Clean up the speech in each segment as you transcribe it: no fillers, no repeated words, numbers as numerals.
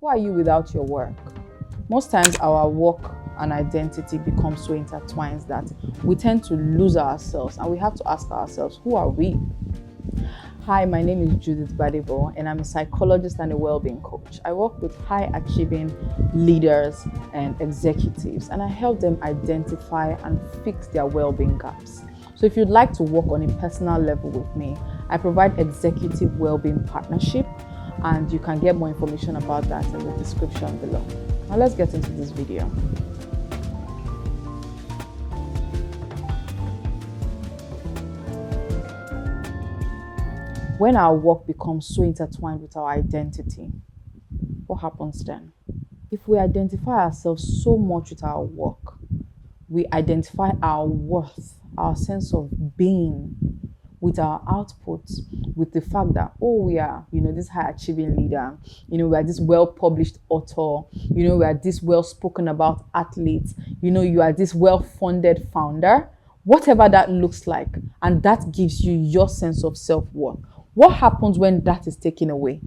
Who are you without your work? Most times our work and identity become so intertwined that we tend to lose ourselves, and we have to ask ourselves, who are we? Hi, my name is Judith Badebo, and I'm a psychologist and a well-being coach. I work with high-achieving leaders and executives, and I help them identify and fix their well-being gaps. So if you'd like to work on a personal level with me, I provide executive well-being partnership, and you can get more information about that in the description below. Now let's get into this video. When our work becomes so intertwined with our identity, what happens then? If we identify ourselves so much with our work, we identify our worth, our sense of being with our output, with the fact that, we are, this high achieving leader, we are this well-published author, we are this well-spoken about athlete, you are this well-funded founder, whatever that looks like, and that gives you your sense of self-worth. What happens when that is taken away?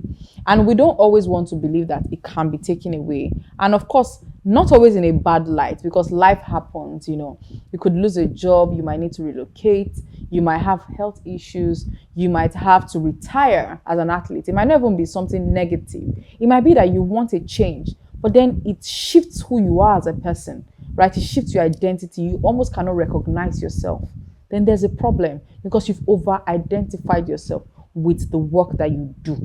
And we don't always want to believe that it can be taken away. And of course, not always in a bad light, because life happens, you could lose a job, you might need to relocate, you might have health issues, you might have to retire as an athlete. It might not even be something negative. It might be that you want a change, but then it shifts who you are as a person, right? It shifts your identity. You almost cannot recognize yourself. Then there's a problem, because you've over-identified yourself with the work that you do,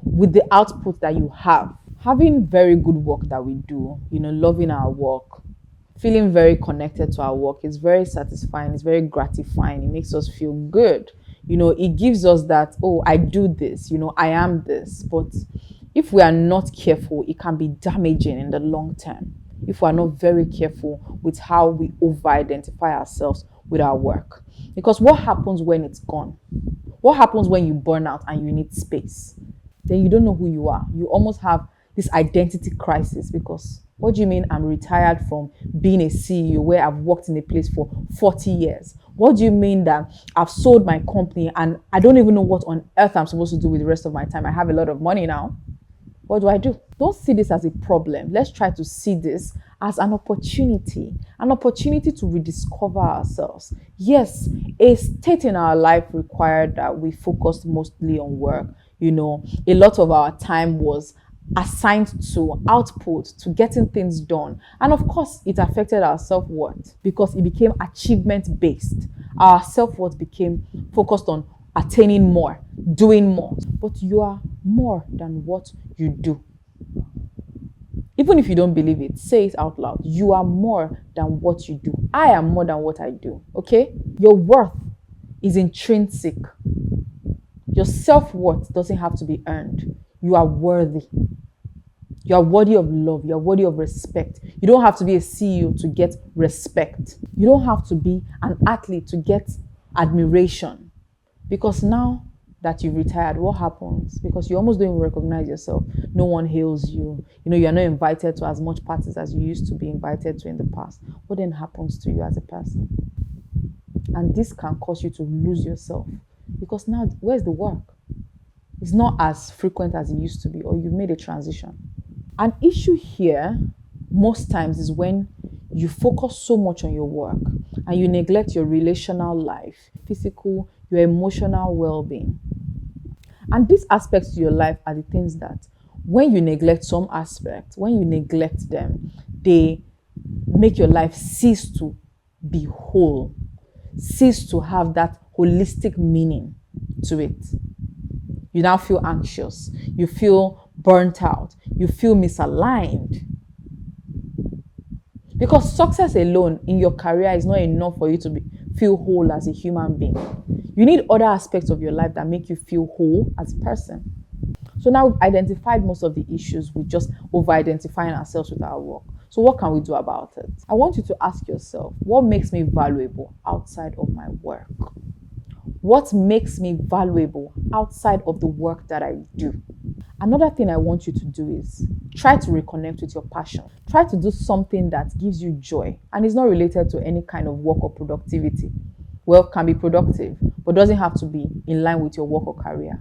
with the output that you have. Having very good work that we do, loving our work, feeling very connected to our work is very satisfying, it's very gratifying, it makes us feel good. It gives us that, I do this, I am this. But if we are not careful, it can be damaging in the long term if we are not very careful with how we over-identify ourselves with our work. Because what happens when it's gone? What happens when you burn out and you need space? Then you don't know who you are. You almost have this identity crisis, because what do you mean I'm retired from being a CEO where I've worked in a place for 40 years? What do you mean that I've sold my company and I don't even know what on earth I'm supposed to do with the rest of my time? I have a lot of money now. What do I do? Don't see this as a problem. Let's try to see this as an opportunity to rediscover ourselves. Yes, a state in our life required that we focused mostly on work. A lot of our time was assigned to output, to getting things done. And of course, it affected our self-worth, because it became achievement-based. Our self-worth became focused on attaining more, doing more. But you are more than what you do. Even if you don't believe it, say it out loud. You are more than what you do. I am more than what I do, okay? Your worth is intrinsic. Your self-worth doesn't have to be earned. You are worthy. You are worthy of love. You are worthy of respect. You don't have to be a CEO to get respect. You don't have to be an athlete to get admiration. Because now that you've retired, what happens? Because you almost don't even recognize yourself. No one hails you. You are not invited to as much parties as you used to be invited to in the past. What then happens to you as a person? And this can cause you to lose yourself. Because now, where's the work? It's not as frequent as it used to be, or you've made a transition. An issue here, most times, is when you focus so much on your work and you neglect your relational life, physical, your emotional well-being. And these aspects to your life are the things that, when you neglect some aspects, when you neglect them, they make your life cease to be whole, cease to have that holistic meaning to it. You now feel anxious, you feel burnt out, you feel misaligned. Because success alone in your career is not enough for you to feel whole as a human being. You need other aspects of your life that make you feel whole as a person. So now we've identified most of the issues with just over-identifying ourselves with our work. So what can we do about it? I want you to ask yourself, what makes me valuable outside of my work? What makes me valuable outside of the work that I do? Another thing I want you to do is try to reconnect with your passion. Try to do something that gives you joy and is not related to any kind of work or productivity. Well, can be productive, but doesn't have to be in line with your work or career.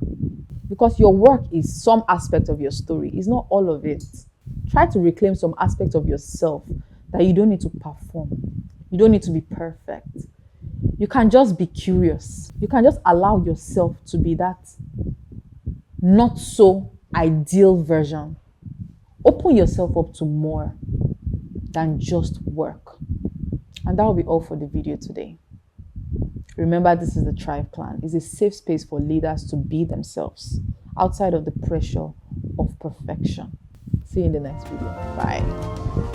Because your work is some aspect of your story. It's not all of it. Try to reclaim some aspects of yourself that you don't need to perform. You don't need to be perfect. You can just be curious. You can just allow yourself to be that not so ideal version. Open yourself up to more than just work. And that will be all for the video today. Remember, this is the Thrive Plan. It's a safe space for leaders to be themselves outside of the pressure of perfection. See you in the next video. Bye.